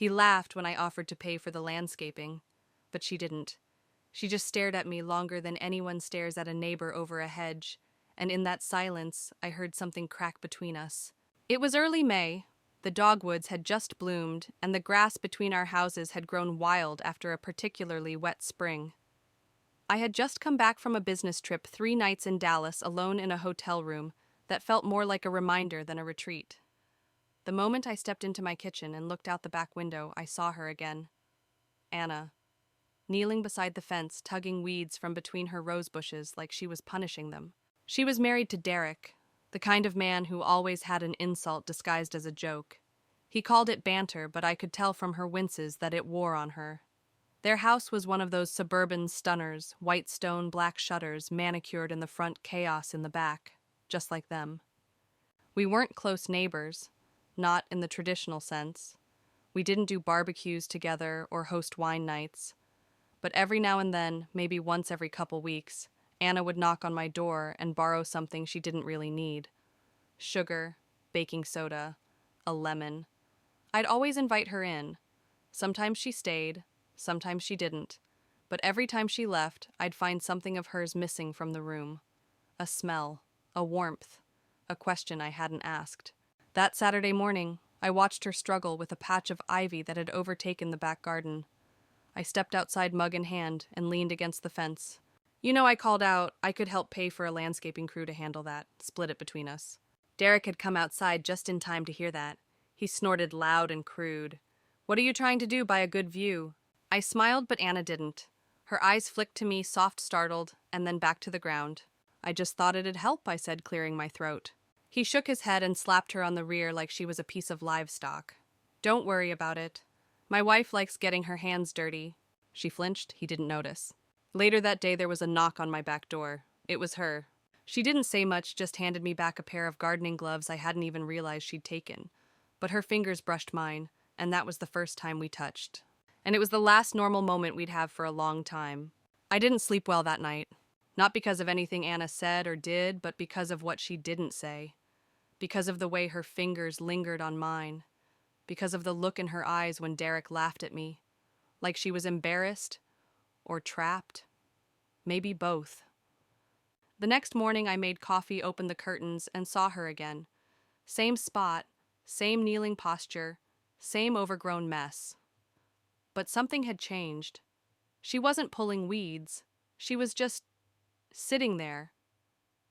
He laughed when I offered to pay for the landscaping, but she didn't. She just stared at me longer than anyone stares at a neighbor over a hedge, and in that silence, I heard something crack between us. It was early May. The dogwoods had just bloomed, and the grass between our houses had grown wild after a particularly wet spring. I had just come back from a business trip 3 nights in Dallas alone in a hotel room that felt more like a reminder than a retreat. The moment I stepped into my kitchen and looked out the back window, I saw her again. Anna, kneeling beside the fence, tugging weeds from between her rose bushes like she was punishing them. She was married to Derek, the kind of man who always had an insult disguised as a joke. He called it banter, but I could tell from her winces that it wore on her. Their house was one of those suburban stunners, white stone, black shutters, manicured in the front, chaos in the back, just like them. We weren't close neighbors, not in the traditional sense. We didn't do barbecues together or host wine nights. But every now and then, maybe once every couple weeks, Anna would knock on my door and borrow something she didn't really need. Sugar, baking soda, a lemon. I'd always invite her in. Sometimes she stayed, sometimes she didn't. But every time she left, I'd find something of hers missing from the room. A smell, a warmth, a question I hadn't asked. That Saturday morning, I watched her struggle with a patch of ivy that had overtaken the back garden. I stepped outside, mug in hand, and leaned against the fence. I called out I could help pay for a landscaping crew to handle that, split it between us. Derek had come outside just in time to hear that. He snorted loud and crude. "What are you trying to do by a good view?" I smiled, but Anna didn't. Her eyes flicked to me, soft, startled, and then back to the ground. "I just thought it'd help," I said, clearing my throat. He shook his head and slapped her on the rear like she was a piece of livestock. "Don't worry about it. My wife likes getting her hands dirty." She flinched. He didn't notice. Later that day, there was a knock on my back door. It was her. She didn't say much, just handed me back a pair of gardening gloves I hadn't even realized she'd taken. But her fingers brushed mine, and that was the first time we touched. And it was the last normal moment we'd have for a long time. I didn't sleep well that night. Not because of anything Anna said or did, but because of what she didn't say. Because of the way her fingers lingered on mine. Because of the look in her eyes when Derek laughed at me. Like she was embarrassed or trapped. Maybe both. The next morning I made coffee, opened the curtains, and saw her again. Same spot, same kneeling posture, same overgrown mess. But something had changed. She wasn't pulling weeds. She was just sitting there,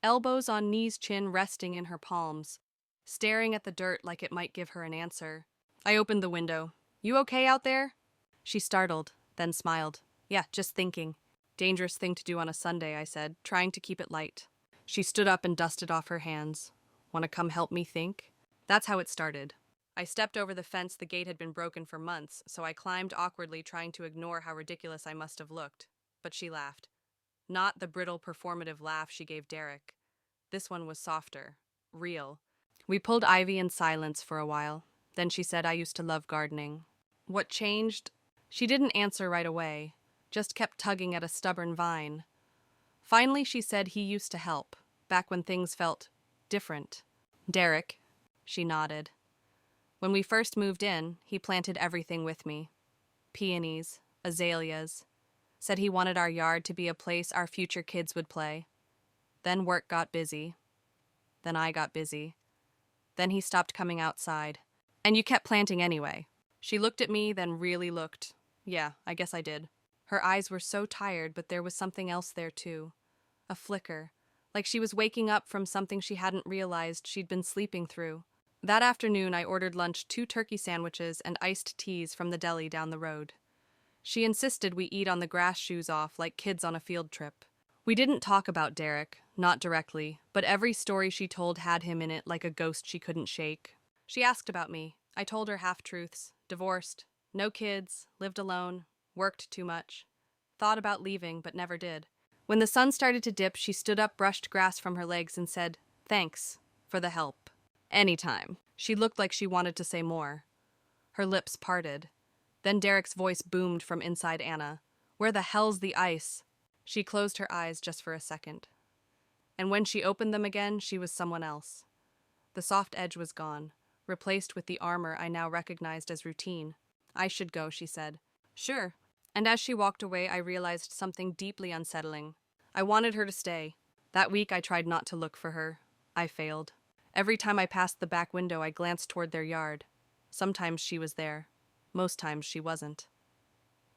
elbows on knees, chin resting in her palms, staring at the dirt like it might give her an answer. I opened the window. "You okay out there?" She startled, then smiled. "Yeah, just thinking." "Dangerous thing to do on a Sunday," I said, trying to keep it light. She stood up and dusted off her hands. "Want to come help me think?" That's how it started. I stepped over the fence. The gate had been broken for months, so I climbed awkwardly, trying to ignore how ridiculous I must have looked. But she laughed. Not the brittle, performative laugh she gave Derek. This one was softer, real. We pulled ivy in silence for a while. Then she said, "I used to love gardening." What changed? She didn't answer right away, just kept tugging at a stubborn vine. Finally, she said he used to help, back when things felt different. "Derek," she nodded. "When we first moved in, he planted everything with me. Peonies, azaleas. Said he wanted our yard to be a place our future kids would play. Then work got busy. Then I got busy. Then he stopped coming outside. And you kept planting anyway." She looked at me, then really looked. Yeah, I guess I did. Her eyes were so tired, but there was something else there too. A flicker, like she was waking up from something she hadn't realized she'd been sleeping through. That afternoon, I ordered lunch 2 turkey sandwiches and iced teas from the deli down the road. She insisted we eat on the grass, shoes off, like kids on a field trip. We didn't talk about Derek, not directly, but every story she told had him in it like a ghost she couldn't shake. She asked about me. I told her half-truths. Divorced, no kids, lived alone, worked too much. Thought about leaving, but never did. When the sun started to dip, she stood up, brushed grass from her legs, and said, "Thanks for the help." "Anytime." She looked like she wanted to say more. Her lips parted. Then Derek's voice boomed from inside Anna. "Where the hell's the ice?" She closed her eyes just for a second. And when she opened them again, she was someone else. The soft edge was gone, replaced with the armor I now recognized as routine. I should go, she said. Sure. And as she walked away, I realized something deeply unsettling. I wanted her to stay. That week, I tried not to look for her. I failed. Every time I passed the back window, I glanced toward their yard. Sometimes she was there. Most times she wasn't.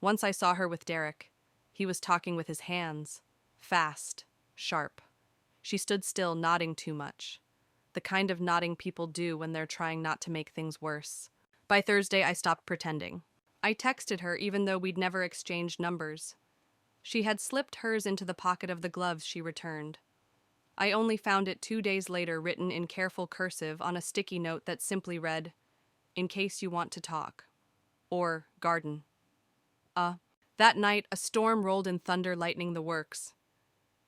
Once I saw her with Derek. He was talking with his hands. Fast. Sharp. She stood still, nodding too much. The kind of nodding people do when they're trying not to make things worse. By Thursday, I stopped pretending. I texted her even though we'd never exchanged numbers. She had slipped hers into the pocket of the gloves she returned. I only found it 2 days later written in careful cursive on a sticky note that simply read, "In case you want to talk." Or, "Garden." That night, a storm rolled in thunder, lightning the works.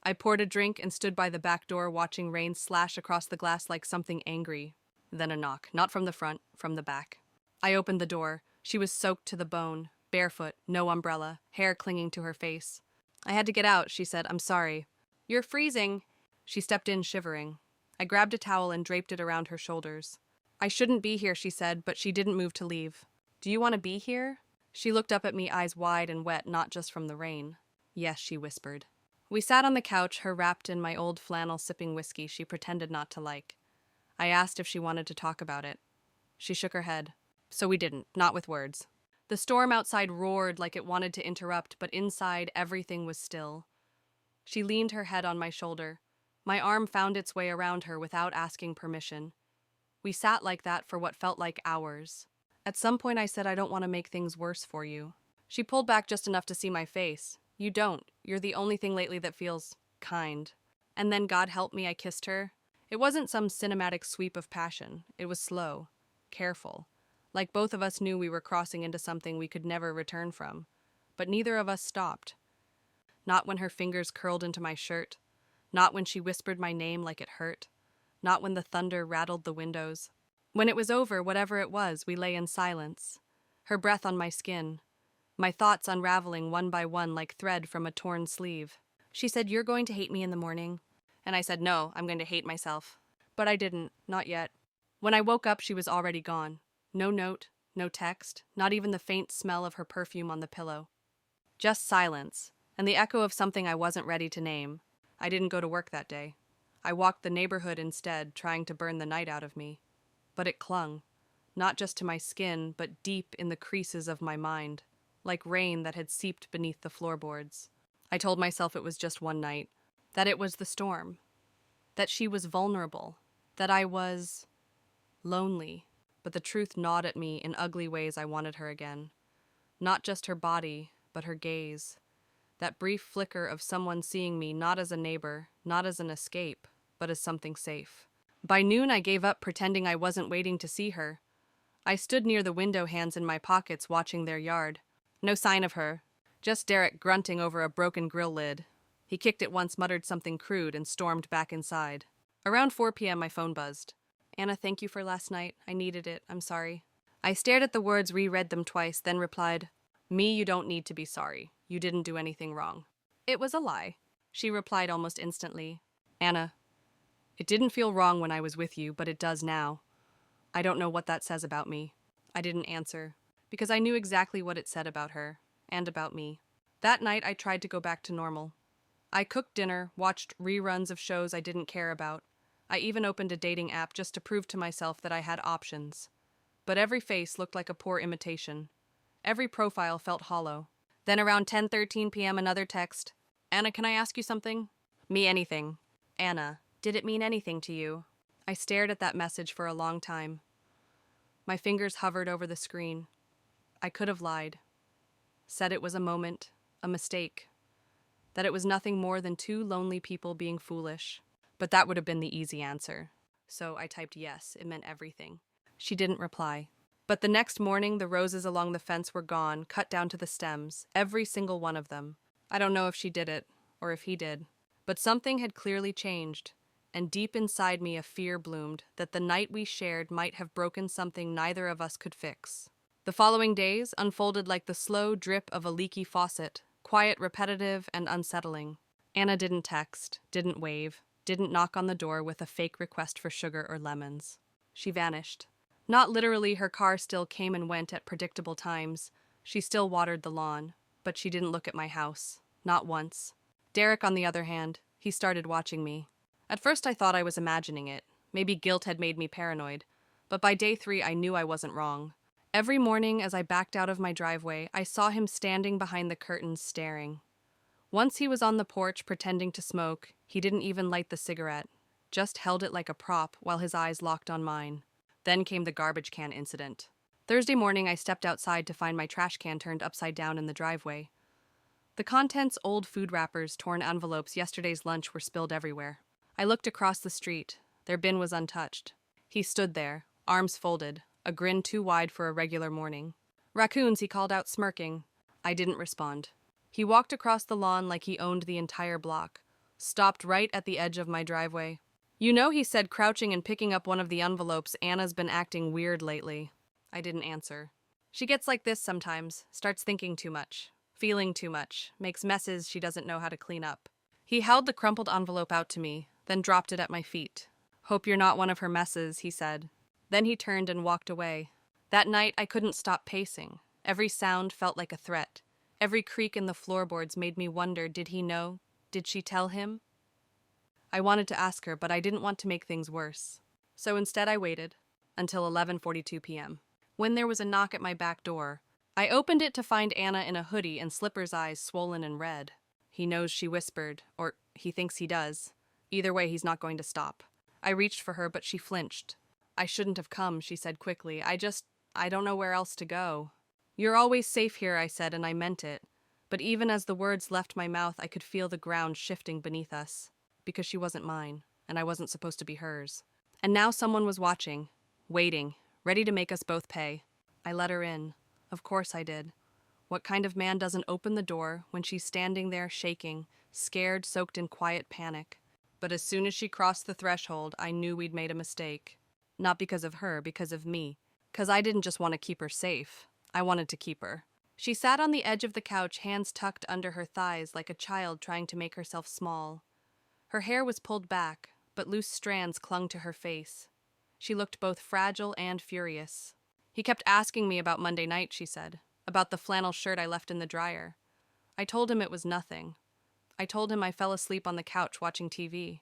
I poured a drink and stood by the back door watching rain slash across the glass like something angry. Then a knock, not from the front, from the back. I opened the door. She was soaked to the bone, barefoot, no umbrella, hair clinging to her face. I had to get out, she said. I'm sorry. You're freezing. She stepped in, shivering. I grabbed a towel and draped it around her shoulders. I shouldn't be here, she said, but she didn't move to leave. Do you want to be here? She looked up at me, eyes wide and wet, not just from the rain. Yes, she whispered. We sat on the couch, her wrapped in my old flannel, sipping whiskey she pretended not to like. I asked if she wanted to talk about it. She shook her head. So we didn't, not with words. The storm outside roared like it wanted to interrupt, but inside everything was still. She leaned her head on my shoulder. My arm found its way around her without asking permission. We sat like that for what felt like hours. At some point I said, I don't want to make things worse for you. She pulled back just enough to see my face. You don't. You're the only thing lately that feels kind. And then, God help me, I kissed her. It wasn't some cinematic sweep of passion. It was slow, careful. Like both of us knew we were crossing into something we could never return from. But neither of us stopped. Not when her fingers curled into my shirt. Not when she whispered my name like it hurt. Not when the thunder rattled the windows. When it was over, whatever it was, we lay in silence. Her breath on my skin. My thoughts unraveling one by one like thread from a torn sleeve. She said, "You're going to hate me in the morning." And I said, "No, I'm going to hate myself." But I didn't, not yet. When I woke up, she was already gone. No note, no text, not even the faint smell of her perfume on the pillow. Just silence, and the echo of something I wasn't ready to name. I didn't go to work that day. I walked the neighborhood instead, trying to burn the night out of me. But it clung, not just to my skin, but deep in the creases of my mind, like rain that had seeped beneath the floorboards. I told myself it was just one night, that it was the storm, that she was vulnerable, that I was lonely. But the truth gnawed at me in ugly ways. I wanted her again. Not just her body, but her gaze. That brief flicker of someone seeing me not as a neighbor, not as an escape, but as something safe. By noon, I gave up pretending I wasn't waiting to see her. I stood near the window, hands in my pockets, watching their yard. No sign of her. Just Derek grunting over a broken grill lid. He kicked it once, muttered something crude, and stormed back inside. Around 4 p.m., my phone buzzed. "Anna, thank you for last night. I needed it. I'm sorry." I stared at the words, reread them twice, then replied, "Me, you don't need to be sorry. You didn't do anything wrong." "It was a lie," she replied almost instantly. "Anna, it didn't feel wrong when I was with you, but it does now. I don't know what that says about me." I didn't answer, because I knew exactly what it said about her, and about me. That night, I tried to go back to normal. I cooked dinner, watched reruns of shows I didn't care about. I even opened a dating app just to prove to myself that I had options. But every face looked like a poor imitation. Every profile felt hollow. Then around 10:13 p.m., another text. "Anna, can I ask you something?" "Me, anything." "Anna, did it mean anything to you?" I stared at that message for a long time. My fingers hovered over the screen. I could have lied. Said it was a moment, a mistake. That it was nothing more than two lonely people being foolish. But that would have been the easy answer. So I typed yes. It meant everything. She didn't reply. But the next morning, the roses along the fence were gone, cut down to the stems, every single one of them. I don't know if she did it, or if he did. But something had clearly changed, and deep inside me a fear bloomed that the night we shared might have broken something neither of us could fix. The following days unfolded like the slow drip of a leaky faucet, quiet, repetitive, and unsettling. Anna didn't text, didn't wave, didn't knock on the door with a fake request for sugar or lemons. She vanished. Not literally, her car still came and went at predictable times. She still watered the lawn, but she didn't look at my house. Not once. Derek, on the other hand, he started watching me. At first I thought I was imagining it. Maybe guilt had made me paranoid. But by day 3 I knew I wasn't wrong. Every morning as I backed out of my driveway, I saw him standing behind the curtains staring. Once he was on the porch pretending to smoke. He didn't even light the cigarette, just held it like a prop while his eyes locked on mine. Then came the garbage can incident. Thursday morning, I stepped outside to find my trash can turned upside down in the driveway. The contents, old food wrappers, torn envelopes, yesterday's lunch were spilled everywhere. I looked across the street. Their bin was untouched. He stood there, arms folded, a grin too wide for a regular morning. "Raccoons," he called out, smirking. I didn't respond. He walked across the lawn like he owned the entire block, stopped right at the edge of my driveway. "You know," he said, crouching and picking up one of the envelopes, "Anna's been acting weird lately." I didn't answer. She gets like this sometimes, starts thinking too much, feeling too much, makes messes she doesn't know how to clean up. He held the crumpled envelope out to me, then dropped it at my feet. "Hope you're not one of her messes," he said. Then he turned and walked away. That night I couldn't stop pacing. Every sound felt like a threat. Every creak in the floorboards made me wonder, did he know? Did she tell him? I wanted to ask her, but I didn't want to make things worse. So instead I waited until 11:42 p.m. when there was a knock at my back door. I opened it to find Anna in a hoodie and Slipper's eyes swollen and red. "He knows," she whispered, or he thinks he does. Either way, he's not going to stop. I reached for her, but she flinched. "I shouldn't have come," she said quickly. I don't know where else to go." "You're always safe here," I said, and I meant it. But even as the words left my mouth, I could feel the ground shifting beneath us. Because she wasn't mine, and I wasn't supposed to be hers. And now someone was watching, waiting, ready to make us both pay. I let her in. Of course I did. What kind of man doesn't open the door when she's standing there shaking, scared, soaked in quiet panic? But as soon as she crossed the threshold, I knew we'd made a mistake. Not because of her, because of me. 'Cause I didn't just want to keep her safe. I wanted to keep her. She sat on the edge of the couch, hands tucked under her thighs like a child trying to make herself small. Her hair was pulled back, but loose strands clung to her face. She looked both fragile and furious. "He kept asking me about Monday night," she said, "about the flannel shirt I left in the dryer. I told him it was nothing. I told him I fell asleep on the couch watching TV.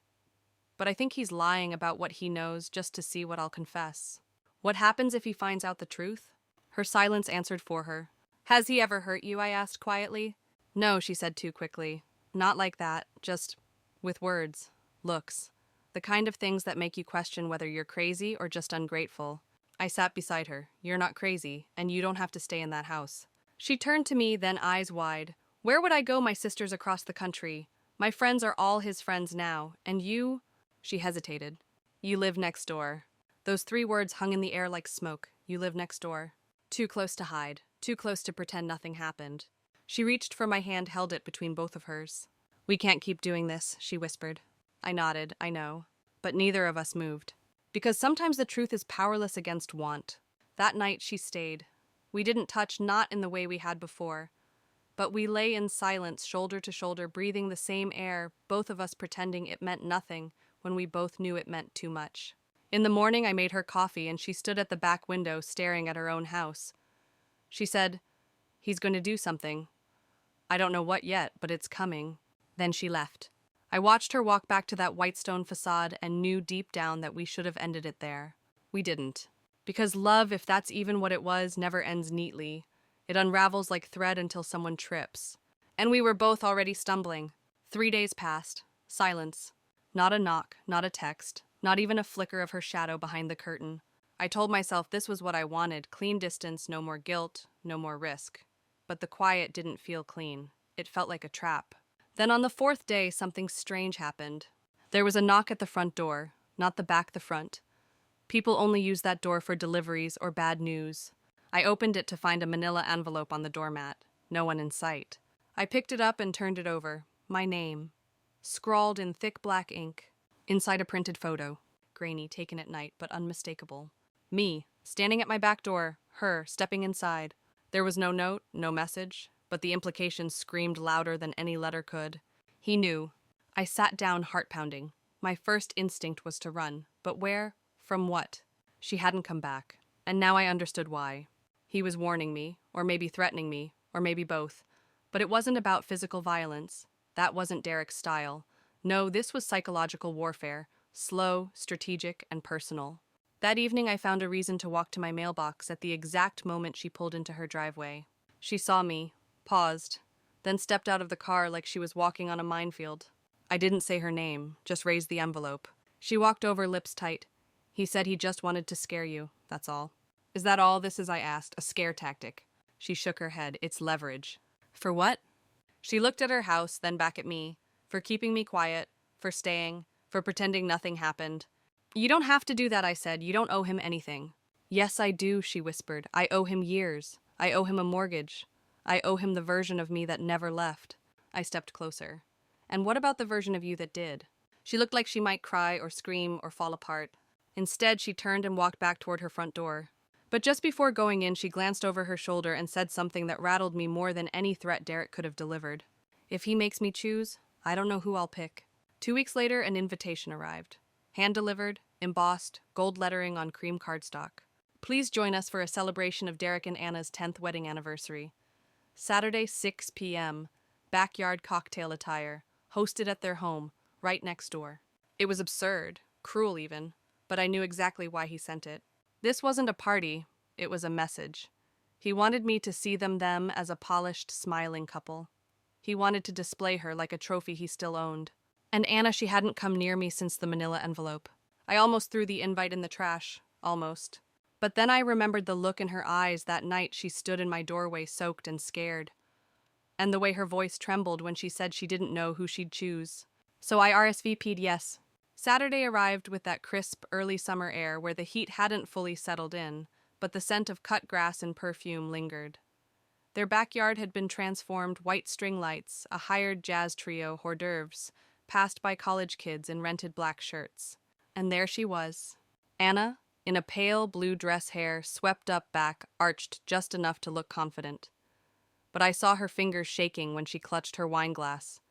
But I think he's lying about what he knows just to see what I'll confess." "What happens if he finds out the truth?" Her silence answered for her. "Has he ever hurt you?" I asked quietly. "No," she said too quickly. "Not like that, just with words, looks. The kind of things that make you question whether you're crazy or just ungrateful." I sat beside her. "You're not crazy, and you don't have to stay in that house." She turned to me, then eyes wide. "Where would I go? My sister's across the country. My friends are all his friends now, and you—" She hesitated. "You live next door." Those 3 words hung in the air like smoke. You live next door. Too close to hide. Too close to pretend nothing happened. She reached for my hand, held it between both of hers. "We can't keep doing this," she whispered. I nodded, I know. But neither of us moved. Because sometimes the truth is powerless against want. That night she stayed. We didn't touch, not in the way we had before. But we lay in silence, shoulder to shoulder, breathing the same air, both of us pretending it meant nothing when we both knew it meant too much. In the morning I made her coffee and she stood at the back window staring at her own house. She said, "He's going to do something. I don't know what yet, but it's coming." Then she left. I watched her walk back to that white stone facade and knew deep down that we should have ended it there. We didn't. Because love, if that's even what it was, never ends neatly. It unravels like thread until someone trips. And we were both already stumbling. 3 days passed. Silence. Not a knock, not a text, not even a flicker of her shadow behind the curtain. I told myself this was what I wanted, clean distance, no more guilt, no more risk. But the quiet didn't feel clean. It felt like a trap. Then on the 4th day, something strange happened. There was a knock at the front door, not the back, the front. People only use that door for deliveries or bad news. I opened it to find a manila envelope on the doormat. No one in sight. I picked it up and turned it over. My name. Scrawled in thick black ink. Inside a printed photo. Grainy, taken at night, but unmistakable. Me, standing at my back door. Her, stepping inside. There was no note, no message, but the implications screamed louder than any letter could. He knew. I sat down, heart pounding. My first instinct was to run. But where? From what? She hadn't come back. And now I understood why. He was warning me, or maybe threatening me, or maybe both. But it wasn't about physical violence. That wasn't Derek's style. No, this was psychological warfare, slow, strategic, and personal. That evening, I found a reason to walk to my mailbox at the exact moment she pulled into her driveway. She saw me, paused, then stepped out of the car like she was walking on a minefield. I didn't say her name, just raised the envelope. She walked over, lips tight. He said he just wanted to scare you, that's all. Is that all this is? I asked. A scare tactic. She shook her head. It's leverage. For what? She looked at her house, then back at me. For keeping me quiet, for staying, for pretending nothing happened. You don't have to do that, I said. You don't owe him anything. Yes, I do, she whispered. I owe him years. I owe him a mortgage. I owe him the version of me that never left. I stepped closer. And what about the version of you that did? She looked like she might cry or scream or fall apart. Instead, she turned and walked back toward her front door. But just before going in, she glanced over her shoulder and said something that rattled me more than any threat Derek could have delivered. If he makes me choose, I don't know who I'll pick. 2 weeks later, an invitation arrived. Hand-delivered, embossed, gold lettering on cream cardstock. Please join us for a celebration of Derek and Anna's 10th wedding anniversary. Saturday, 6 p.m. Backyard cocktail attire. Hosted at their home, right next door. It was absurd, cruel even, but I knew exactly why he sent it. This wasn't a party, it was a message. He wanted me to see them as a polished, smiling couple. He wanted to display her like a trophy he still owned. And Anna, she hadn't come near me since the manila envelope. I almost threw the invite in the trash, almost. But then I remembered the look in her eyes that night she stood in my doorway soaked and scared. And the way her voice trembled when she said she didn't know who she'd choose. So I RSVP'd yes. Saturday arrived with that crisp, early summer air where the heat hadn't fully settled in, but the scent of cut grass and perfume lingered. Their backyard had been transformed white string lights, a hired jazz trio, hors d'oeuvres, passed by college kids in rented black shirts. And there she was. Anna, in a pale blue dress, hair swept up back, arched just enough to look confident. But I saw her fingers shaking when she clutched her wine glass.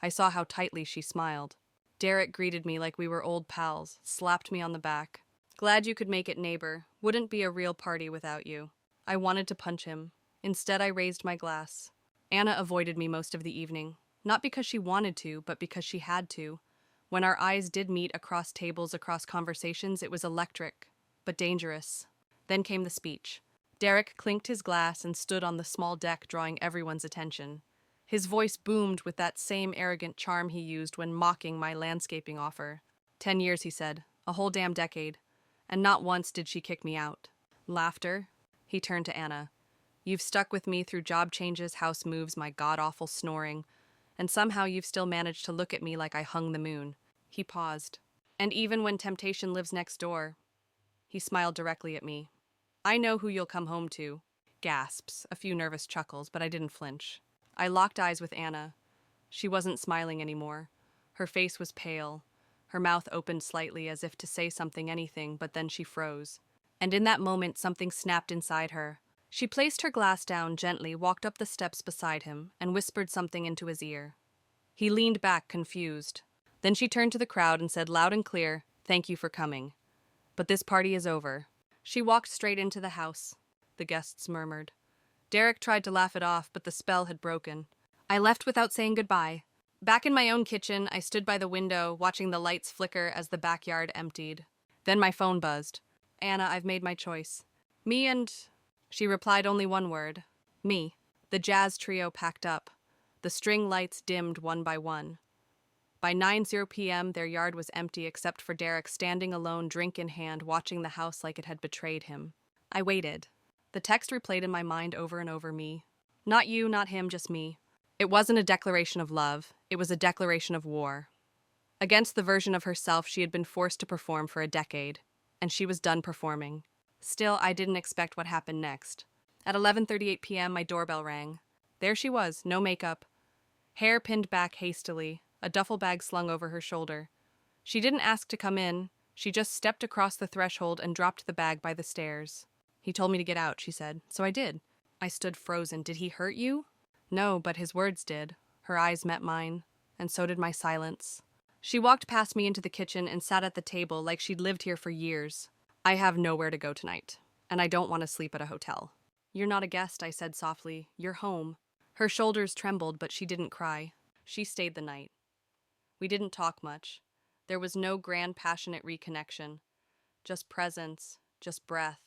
I saw how tightly she smiled. Derek greeted me like we were old pals, slapped me on the back. Glad you could make it, neighbor. Wouldn't be a real party without you. I wanted to punch him. Instead, I raised my glass. Anna avoided me most of the evening. Not because she wanted to, but because she had to. When our eyes did meet across tables, across conversations, it was electric, but dangerous. Then came the speech. Derek clinked his glass and stood on the small deck, drawing everyone's attention. His voice boomed with that same arrogant charm he used when mocking my landscaping offer. 10 years, he said. A whole damn decade. And not once did she kick me out. Laughter. He turned to Anna. You've stuck with me through job changes, house moves, my god-awful snoring. And somehow you've still managed to look at me like I hung the moon. He paused. And even when temptation lives next door. He smiled directly at me. I know who you'll come home to. Gasps, a few nervous chuckles, but I didn't flinch. I locked eyes with Anna. She wasn't smiling anymore. Her face was pale. Her mouth opened slightly as if to say something, anything, but then she froze. And in that moment, something snapped inside her. She placed her glass down gently, walked up the steps beside him, and whispered something into his ear. He leaned back, confused. Then she turned to the crowd and said loud and clear, "Thank you for coming. But this party is over." She walked straight into the house. The guests murmured. Derek tried to laugh it off, but the spell had broken. I left without saying goodbye. Back in my own kitchen, I stood by the window, watching the lights flicker as the backyard emptied. Then my phone buzzed. Anna, I've made my choice. Me and... She replied only one word. Me. The jazz trio packed up. The string lights dimmed one by one. By 9:00 p.m., their yard was empty except for Derek standing alone, drink in hand, watching the house like it had betrayed him. I waited. The text replayed in my mind over and over. Me. Not you, not him, just me. It wasn't a declaration of love. It was a declaration of war. Against the version of herself she had been forced to perform for a decade. And she was done performing. Still, I didn't expect what happened next. At 11:38 p.m., my doorbell rang. There she was, no makeup. Hair pinned back hastily, a duffel bag slung over her shoulder. She didn't ask to come in. She just stepped across the threshold and dropped the bag by the stairs. He told me to get out, she said, so I did. I stood frozen. Did he hurt you? No, but his words did. Her eyes met mine, and so did my silence. She walked past me into the kitchen and sat at the table like she'd lived here for years. I have nowhere to go tonight. and I don't want to sleep at a hotel. You're not a guest, I said softly. You're home. Her shoulders trembled, but she didn't cry. She stayed the night. We didn't talk much. There was no grand, passionate reconnection. Just presence, just breath,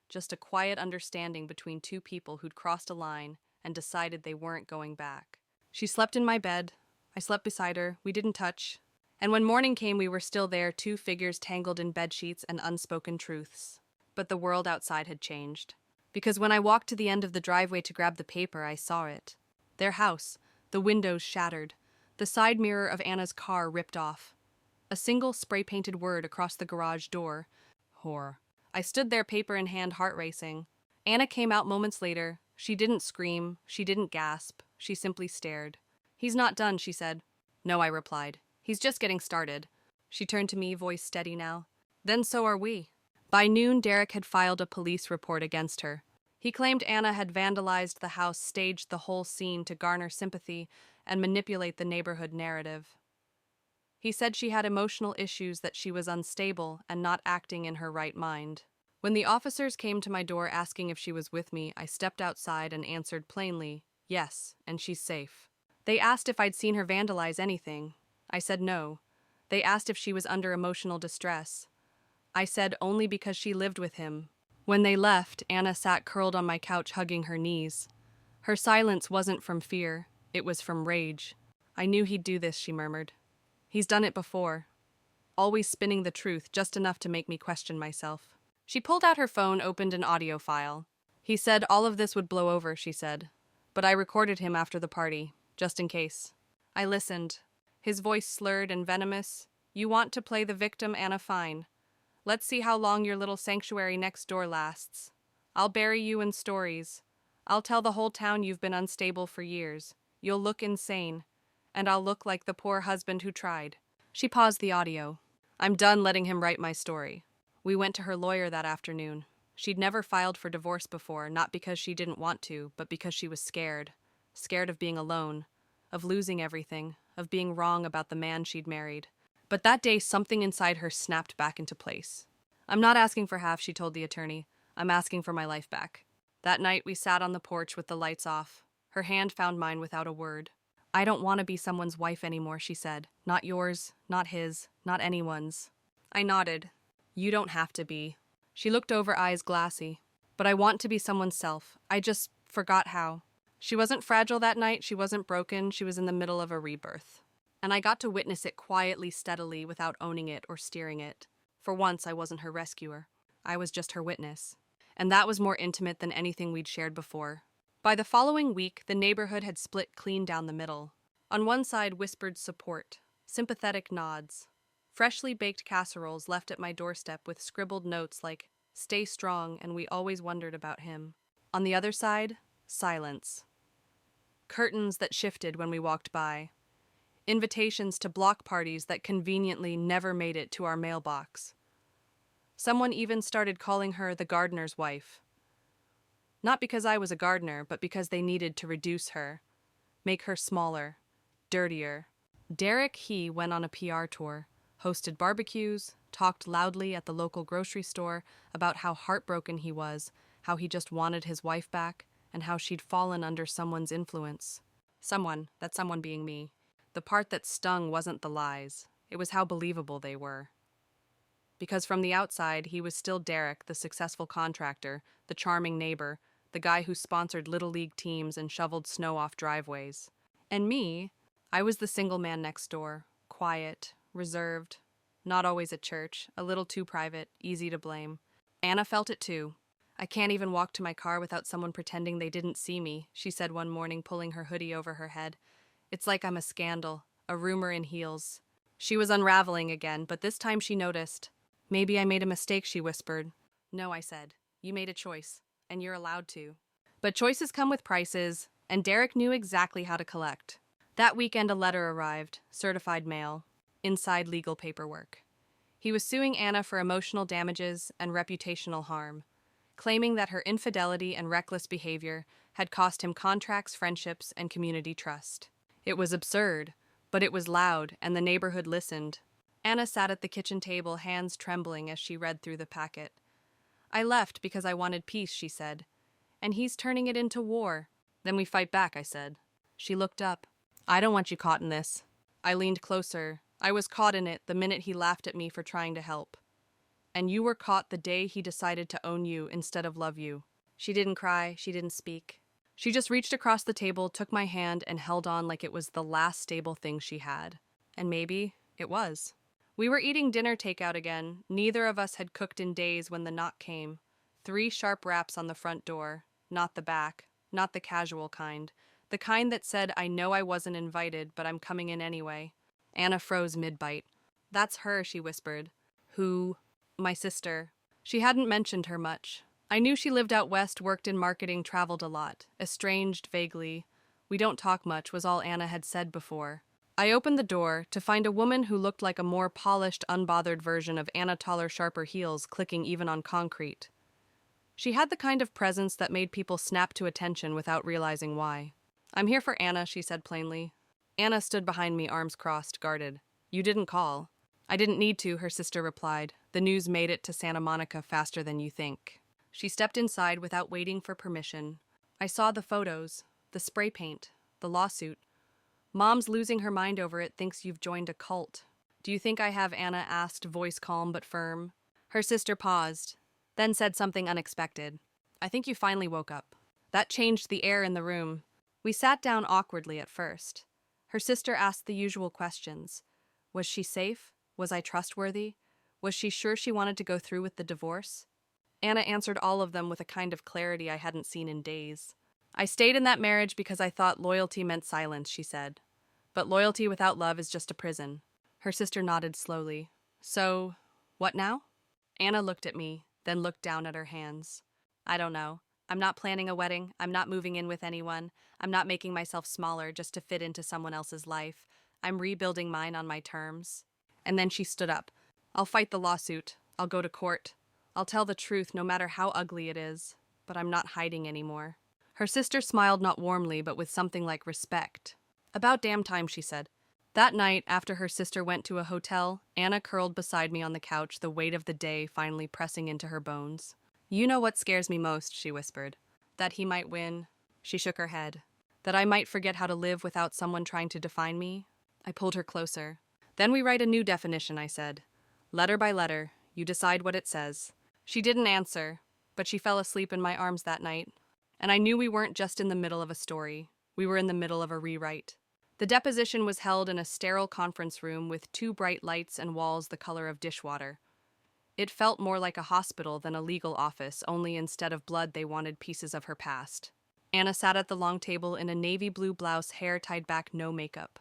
just a quiet understanding between two people who'd crossed a line and decided they weren't going back. She slept in my bed. I slept beside her. We didn't touch. And when morning came, we were still there, two figures tangled in bedsheets and unspoken truths. But the world outside had changed. Because when I walked to the end of the driveway to grab the paper, I saw it. Their house, the windows shattered, the side mirror of Anna's car ripped off. A single spray-painted word across the garage door. Whore. I stood there, paper in hand, heart racing. Anna came out moments later. She didn't scream. She didn't gasp. She simply stared. He's not done, she said. No, I replied. He's just getting started. She turned to me, voice steady now. Then so are we. By noon, Derek had filed a police report against her. He claimed Anna had vandalized the house, staged the whole scene to garner sympathy and manipulate the neighborhood narrative. He said she had emotional issues, that she was unstable and not acting in her right mind. When the officers came to my door asking if she was with me, I stepped outside and answered plainly, yes, and she's safe. They asked if I'd seen her vandalize anything. I said no. They asked if she was under emotional distress. I said only because she lived with him. When they left, Anna sat curled on my couch hugging her knees. Her silence wasn't from fear, it was from rage. I knew he'd do this, she murmured. He's done it before. Always spinning the truth, just enough to make me question myself. She pulled out her phone, opened an audio file. He said all of this would blow over, she said. But I recorded him after the party, just in case. I listened. His voice slurred and venomous. You want to play the victim, Anna, fine. Let's see how long your little sanctuary next door lasts. I'll bury you in stories. I'll tell the whole town you've been unstable for years. You'll look insane. And I'll look like the poor husband who tried. She paused the audio. I'm done letting him write my story. We went to her lawyer that afternoon. She'd never filed for divorce before, not because she didn't want to, but because she was scared. Scared of being alone, of losing everything, of being wrong about the man she'd married. But that day, something inside her snapped back into place. I'm not asking for half, she told the attorney. I'm asking for my life back. That night, we sat on the porch with the lights off. Her hand found mine without a word. I don't want to be someone's wife anymore, she said. Not yours, not his, not anyone's. I nodded. You don't have to be. She looked over, eyes glassy. But I want to be someone's self. I just forgot how. She wasn't fragile that night, she wasn't broken, she was in the middle of a rebirth. And I got to witness it quietly, steadily, without owning it or steering it. For once, I wasn't her rescuer. I was just her witness. And that was more intimate than anything we'd shared before. By the following week, the neighborhood had split clean down the middle. On one side, whispered support, sympathetic nods, freshly baked casseroles left at my doorstep with scribbled notes like, stay strong, and we always wondered about him. On the other side, silence. Curtains that shifted when we walked by. Invitations to block parties that conveniently never made it to our mailbox. Someone even started calling her the gardener's wife. Not because I was a gardener, but because they needed to reduce her, make her smaller, dirtier. Derek went on a PR tour, hosted barbecues, talked loudly at the local grocery store about how heartbroken he was, how he just wanted his wife back, and how she'd fallen under someone's influence. That someone being me. The part that stung wasn't the lies, it was how believable they were. Because from the outside, he was still Derek, the successful contractor, the charming neighbor, the guy who sponsored Little League teams and shoveled snow off driveways. And me, I was the single man next door, quiet, reserved, not always at church, a little too private, easy to blame. Anna felt it too. I can't even walk to my car without someone pretending they didn't see me, she said one morning, pulling her hoodie over her head. It's like I'm a scandal, a rumor in heels. She was unraveling again, but this time she noticed. Maybe I made a mistake, she whispered. No, I said. You made a choice, and you're allowed to. But choices come with prices, and Derek knew exactly how to collect. That weekend a letter arrived, certified mail, inside legal paperwork. He was suing Anna for emotional damages and reputational harm, claiming that her infidelity and reckless behavior had cost him contracts, friendships, and community trust. It was absurd, but it was loud, and the neighborhood listened. Anna sat at the kitchen table, hands trembling as she read through the packet. I left because I wanted peace, she said. And he's turning it into war. Then we fight back, I said. She looked up. I don't want you caught in this. I leaned closer. I was caught in it the minute he laughed at me for trying to help. And you were caught the day he decided to own you instead of love you. She didn't cry, she didn't speak. She just reached across the table, took my hand, and held on like it was the last stable thing she had. And maybe it was. We were eating dinner takeout again. Neither of us had cooked in days when the knock came. 3 sharp raps on the front door. Not the back. Not the casual kind. The kind that said, I know I wasn't invited, but I'm coming in anyway. Anna froze mid-bite. That's her, she whispered. Who? My sister. She hadn't mentioned her much. I knew she lived out west, worked in marketing, traveled a lot. Estranged vaguely. We don't talk much, was all Anna had said before. I opened the door to find a woman who looked like a more polished, unbothered version of Anna taller, sharper heels clicking even on concrete. She had the kind of presence that made people snap to attention without realizing why. I'm here for Anna, she said plainly. Anna stood behind me, arms crossed, guarded. You didn't call. I didn't need to, her sister replied. The news made it to Santa Monica faster than you think. She stepped inside without waiting for permission. I saw the photos, the spray paint, the lawsuit. Mom's losing her mind over it, thinks you've joined a cult. Do you think I have? Anna asked, voice calm but firm. Her sister paused, then said something unexpected. I think you finally woke up. That changed the air in the room. We sat down awkwardly at first. Her sister asked the usual questions. Was she safe? Was I trustworthy? Was she sure she wanted to go through with the divorce? Anna answered all of them with a kind of clarity I hadn't seen in days. I stayed in that marriage because I thought loyalty meant silence, she said. But loyalty without love is just a prison. Her sister nodded slowly. So, what now? Anna looked at me, then looked down at her hands. I don't know. I'm not planning a wedding. I'm not moving in with anyone. I'm not making myself smaller just to fit into someone else's life. I'm rebuilding mine on my terms. And then she stood up. I'll fight the lawsuit. I'll go to court. I'll tell the truth no matter how ugly it is. But I'm not hiding anymore. Her sister smiled not warmly but with something like respect. About damn time, she said. That night, after her sister went to a hotel, Anna curled beside me on the couch, the weight of the day finally pressing into her bones. You know what scares me most, she whispered. That he might win. She shook her head. That I might forget how to live without someone trying to define me. I pulled her closer. Then we write a new definition, I said. Letter by letter, you decide what it says. She didn't answer, but she fell asleep in my arms that night. And I knew we weren't just in the middle of a story. We were in the middle of a rewrite. The deposition was held in a sterile conference room with 2 bright lights and walls the color of dishwater. It felt more like a hospital than a legal office, only instead of blood they wanted pieces of her past. Anna sat at the long table in a navy blue blouse, hair tied back, no makeup.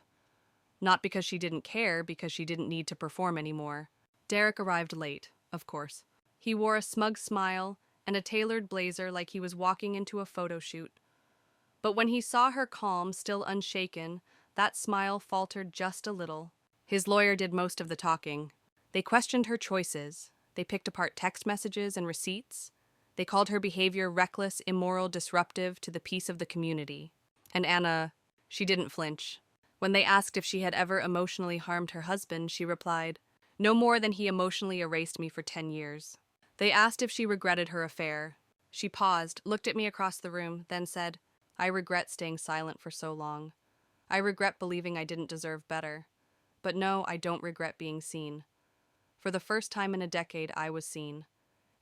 Not because she didn't care, because she didn't need to perform anymore. Derek arrived late, of course. He wore a smug smile and a tailored blazer like he was walking into a photo shoot. But when he saw her calm, still unshaken, that smile faltered just a little. His lawyer did most of the talking. They questioned her choices. They picked apart text messages and receipts. They called her behavior reckless, immoral, disruptive to the peace of the community. And Anna, she didn't flinch. When they asked if she had ever emotionally harmed her husband, she replied, no more than he emotionally erased me for 10 years. They asked if she regretted her affair. She paused, looked at me across the room, then said, I regret staying silent for so long. I regret believing I didn't deserve better. But no, I don't regret being seen. For the first time in a decade, I was seen.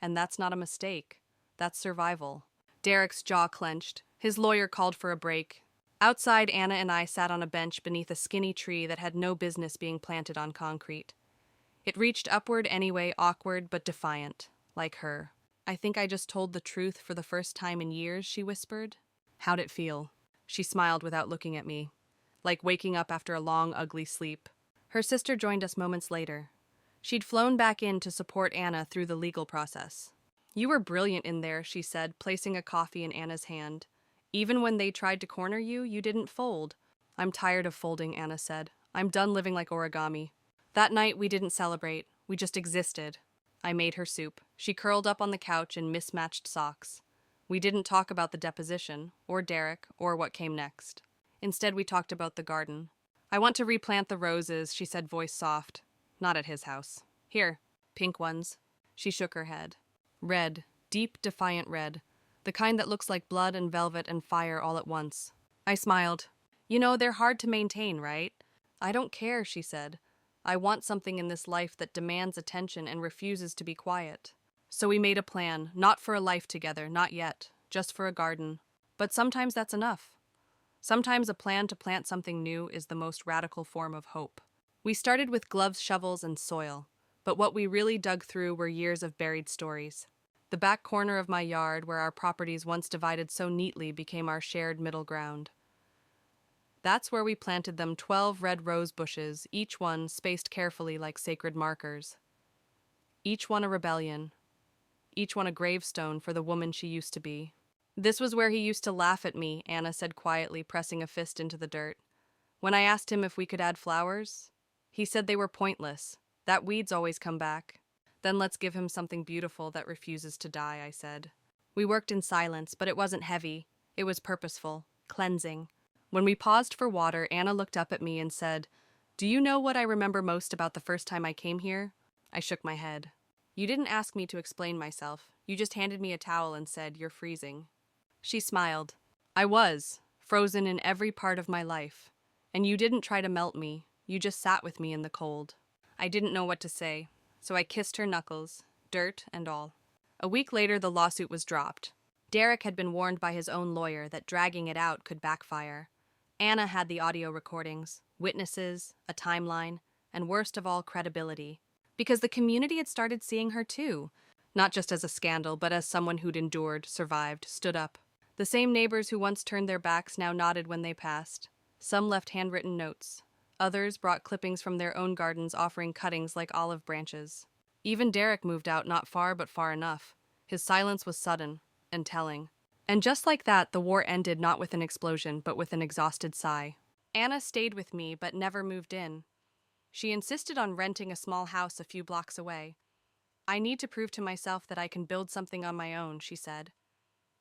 And that's not a mistake. That's survival. Derek's jaw clenched. His lawyer called for a break. Outside, Anna and I sat on a bench beneath a skinny tree that had no business being planted on concrete. It reached upward anyway, awkward but defiant, like her. I think I just told the truth for the first time in years, she whispered. How'd it feel? She smiled without looking at me. Like waking up after a long, ugly sleep. Her sister joined us moments later. She'd flown back in to support Anna through the legal process. You were brilliant in there, she said, placing a coffee in Anna's hand. Even when they tried to corner you, you didn't fold. I'm tired of folding, Anna said. I'm done living like origami. That night, we didn't celebrate. We just existed. I made her soup. She curled up on the couch in mismatched socks. We didn't talk about the deposition, or Derek, or what came next. Instead, we talked about the garden. I want to replant the roses, she said, voice soft. Not at his house. Here, pink ones. She shook her head. Red, deep, defiant red, the kind that looks like blood and velvet and fire all at once. I smiled. You know, they're hard to maintain, right? I don't care, she said. I want something in this life that demands attention and refuses to be quiet. So we made a plan, not for a life together, not yet, just for a garden. But sometimes that's enough. Sometimes a plan to plant something new is the most radical form of hope. We started with gloves, shovels, and soil, but what we really dug through were years of buried stories. The back corner of my yard, where our properties once divided so neatly, became our shared middle ground. That's where we planted them 12 red rose bushes, each one spaced carefully like sacred markers. Each one a rebellion, each one a gravestone for the woman she used to be. This was where he used to laugh at me, Anna said quietly, pressing a fist into the dirt. When I asked him if we could add flowers, he said they were pointless, that weeds always come back. Then let's give him something beautiful that refuses to die, I said. We worked in silence, but it wasn't heavy. It was purposeful, cleansing. When we paused for water, Anna looked up at me and said, "Do you know what I remember most about the first time I came here?" I shook my head. "You didn't ask me to explain myself. You just handed me a towel and said, 'You're freezing.'" She smiled. "I was, frozen in every part of my life. And you didn't try to melt me. You just sat with me in the cold." I didn't know what to say, so I kissed her knuckles, dirt and all. A week later, the lawsuit was dropped. Derek had been warned by his own lawyer that dragging it out could backfire. Anna had the audio recordings, witnesses, a timeline, and worst of all, credibility. Because the community had started seeing her too. Not just as a scandal, but as someone who'd endured, survived, stood up. The same neighbors who once turned their backs now nodded when they passed. Some left handwritten notes. Others brought clippings from their own gardens offering cuttings like olive branches. Even Derek moved out not far but far enough. His silence was sudden and telling. And just like that, the war ended not with an explosion, but with an exhausted sigh. Anna stayed with me, but never moved in. She insisted on renting a small house a few blocks away. "I need to prove to myself that I can build something on my own," she said.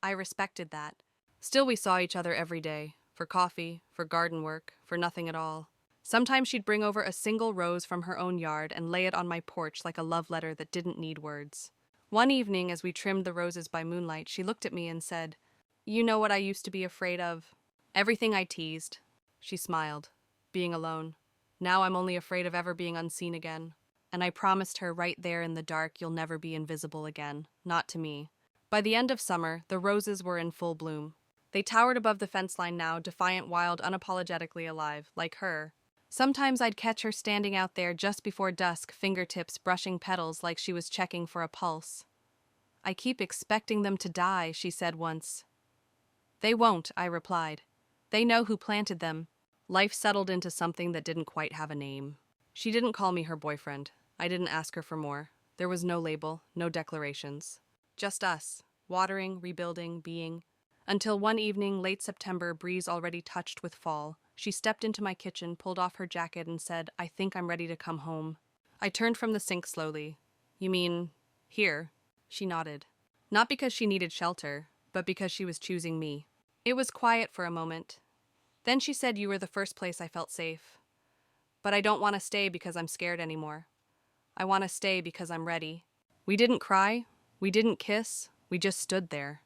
I respected that. Still, we saw each other every day, for coffee, for garden work, for nothing at all. Sometimes she'd bring over a single rose from her own yard and lay it on my porch like a love letter that didn't need words. One evening, as we trimmed the roses by moonlight, she looked at me and said, "You know what I used to be afraid of?" Everything I teased. She smiled. Being alone. Now I'm only afraid of ever being unseen again. And I promised her right there in the dark, "You'll never be invisible again. Not to me." By the end of summer, the roses were in full bloom. They towered above the fence line now, defiant, wild, unapologetically alive, like her. Sometimes I'd catch her standing out there just before dusk, fingertips brushing petals like she was checking for a pulse. "I keep expecting them to die," she said once. "They won't," I replied. "They know who planted them." Life settled into something that didn't quite have a name. She didn't call me her boyfriend. I didn't ask her for more. There was no label, no declarations. Just us, watering, rebuilding, being. Until one evening, late September, breeze already touched with fall, she stepped into my kitchen, pulled off her jacket, and said, "I think I'm ready to come home." I turned from the sink slowly. "You mean, here?" She nodded. Not because she needed shelter, but because she was choosing me. It was quiet for a moment. Then she said, "You were the first place I felt safe. But I don't want to stay because I'm scared anymore. I want to stay because I'm ready." We didn't cry. We didn't kiss. We just stood there.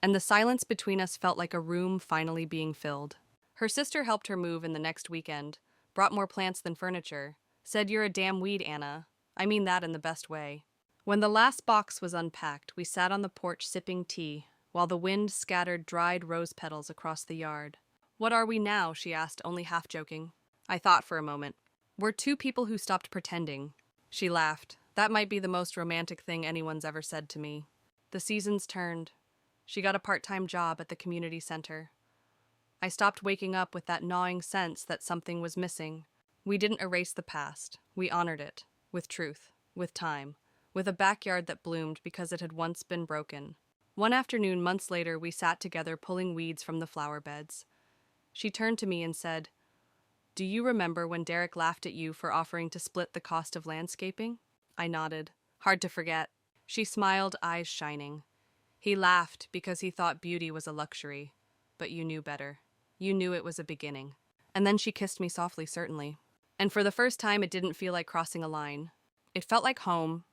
And the silence between us felt like a room finally being filled. Her sister helped her move in the next weekend, brought more plants than furniture, said, "You're a damn weed, Anna." I mean that in the best way. When the last box was unpacked, we sat on the porch sipping tea, while the wind scattered dried rose petals across the yard. "What are we now?" she asked, only half joking. I thought for a moment. "We're two people who stopped pretending." She laughed. That might be the most romantic thing anyone's ever said to me. The seasons turned. She got a part-time job at the community center. I stopped waking up with that gnawing sense that something was missing. We didn't erase the past. We honored it. With truth. With time. With a backyard that bloomed because it had once been broken. One afternoon, months later, we sat together pulling weeds from the flower beds. She turned to me and said, "Do you remember when Derek laughed at you for offering to split the cost of landscaping?" I nodded. Hard to forget. She smiled, eyes shining. "He laughed because he thought beauty was a luxury. But you knew better. You knew it was a beginning." And then she kissed me softly, certainly. And for the first time, it didn't feel like crossing a line. It felt like home,